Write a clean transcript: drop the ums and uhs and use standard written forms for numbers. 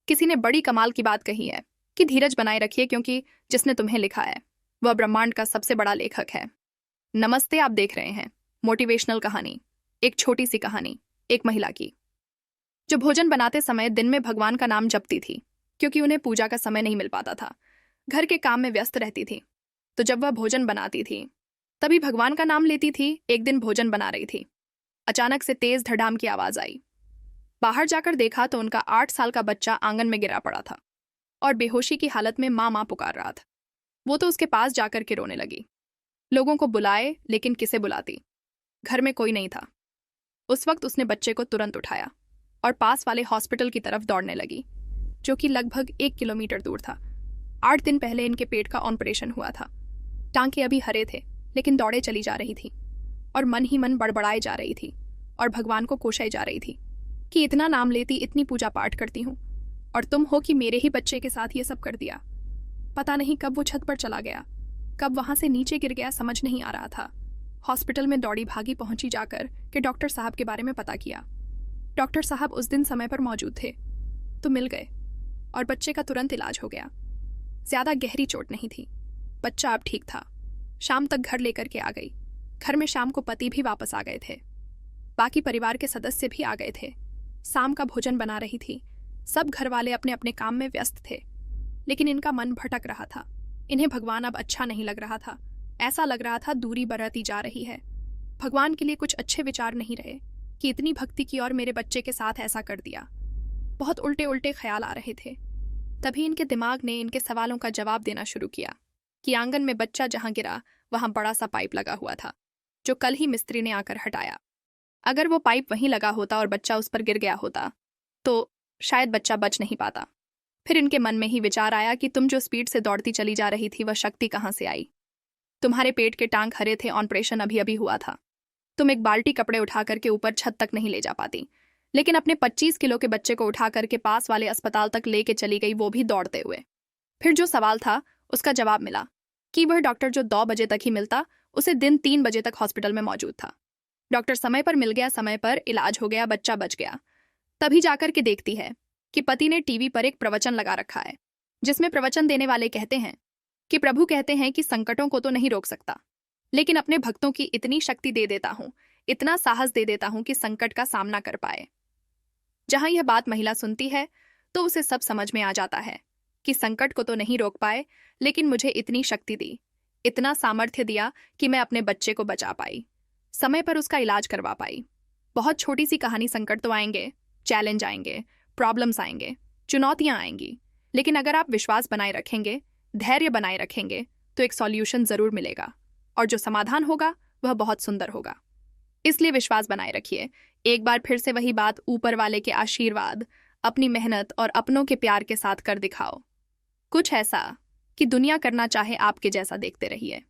किसी ने बड़ी कमाल की बात कही है कि धीरज बनाए रखिए क्योंकि जिसने तुम्हें लिखा है वह ब्रह्मांड का सबसे बड़ा लेखक है। नमस्ते, आप देख रहे हैं मोटिवेशनल कहानी। एक छोटी सी कहानी एक महिला की, जो भोजन बनाते समय दिन में भगवान का नाम जपती थी क्योंकि उन्हें पूजा का समय नहीं मिल पाता था। घर के काम में व्यस्त रहती थी, तो जब वह भोजन बनाती थी तभी भगवान का नाम लेती थी। एक दिन भोजन बना रही थी, अचानक से तेज धड़ाम की आवाज आई। बाहर जाकर देखा तो उनका 8 साल का बच्चा आंगन में गिरा पड़ा था और बेहोशी की हालत में माँ माँ पुकार रहा था। वो तो उसके पास जाकर के रोने लगी। लोगों को बुलाए, लेकिन किसे बुलाती? घर में कोई नहीं था। उस वक्त उसने बच्चे को तुरंत उठाया और पास वाले हॉस्पिटल की तरफ दौड़ने लगी, जो कि लगभग 1 किलोमीटर दूर था। 8 दिन पहले इनके पेट का ऑपरेशन हुआ था। टांके अभी हरे थे, लेकिन दौड़े चली जा रही थी और मन ही मन बड़बड़ाए जा रही थी और भगवान को कोशाई जा रही थी कि इतना नाम लेती, इतनी पूजा पाठ करती हूँ, और तुम हो कि मेरे ही बच्चे के साथ ये सब कर दिया। पता नहीं कब वो छत पर चला गया, कब वहां से नीचे गिर गया, समझ नहीं आ रहा था। हॉस्पिटल में दौड़ी भागी पहुंची जाकर के डॉक्टर साहब के बारे में पता किया। डॉक्टर साहब उस दिन समय पर मौजूद थे तो मिल गए और बच्चे का तुरंत इलाज हो गया। ज्यादा गहरी चोट नहीं थी, बच्चा अब ठीक था। शाम तक घर लेकर के आ गई। घर में शाम को पति भी वापस आ गए थे, बाकी परिवार के सदस्य भी आ गए थे। शाम का भोजन बना रही थी। सब घर वाले अपने अपने काम में व्यस्त थे, लेकिन इनका मन भटक रहा था। इन्हें भगवान अब अच्छा नहीं लग रहा था। ऐसा लग रहा था दूरी बढ़ती जा रही है। भगवान के लिए कुछ अच्छे विचार नहीं रहे कि इतनी भक्ति की और मेरे बच्चे के साथ ऐसा कर दिया। बहुत उल्टे उल्टे ख्याल आ रहे थे। तभी इनके दिमाग ने इनके सवालों का जवाब देना शुरू किया कि आंगन में बच्चा जहां गिरा वहां बड़ा सा पाइप लगा हुआ था, जो कल ही मिस्त्री ने आकर हटाया। अगर वो पाइप वहीं लगा होता और बच्चा उस पर गिर गया होता तो शायद बच्चा बच नहीं पाता। फिर इनके मन में ही विचार आया कि तुम जो स्पीड से दौड़ती चली जा रही थी वह शक्ति कहाँ से आई? तुम्हारे पेट के टांग हरे थे, ऑपरेशन अभी अभी हुआ था। तुम एक बाल्टी कपड़े उठा करके ऊपर छत तक नहीं ले जा पाती, लेकिन अपने 25 किलो के बच्चे को उठा करके पास वाले अस्पताल तक लेके चली गई, वो भी दौड़ते हुए। फिर जो सवाल था उसका जवाब मिला कि वह डॉक्टर जो 2 बजे तक ही मिलता, उसे दिन 3 बजे तक हॉस्पिटल में मौजूद था। डॉक्टर समय पर मिल गया, समय पर इलाज हो गया, बच्चा बच गया। तभी जाकर के देखती है कि पति ने टीवी पर एक प्रवचन लगा रखा है, जिसमें प्रवचन देने वाले कहते हैं कि प्रभु कहते हैं कि संकटों को तो नहीं रोक सकता, लेकिन अपने भक्तों की इतनी शक्ति दे देता हूं, इतना साहस दे देता हूं कि संकट का सामना कर पाए। जहां यह बात महिला सुनती है तो उसे सब समझ में आ जाता है कि संकट को तो नहीं रोक पाए, लेकिन मुझे इतनी शक्ति दी, इतना सामर्थ्य दिया कि मैं अपने बच्चे को बचा पाई, समय पर उसका इलाज करवा पाई। बहुत छोटी सी कहानी। संकट तो आएंगे, चैलेंज आएंगे, प्रॉब्लम्स आएंगे, चुनौतियां आएंगी, लेकिन अगर आप विश्वास बनाए रखेंगे, धैर्य बनाए रखेंगे, तो एक सॉल्यूशन जरूर मिलेगा और जो समाधान होगा वह बहुत सुंदर होगा। इसलिए विश्वास बनाए रखिए। एक बार फिर से वही बात, ऊपर वाले के आशीर्वाद, अपनी मेहनत और अपनों के प्यार के साथ कर दिखाओ कुछ ऐसा कि दुनिया करना चाहे आपके जैसा। देखते रहिए।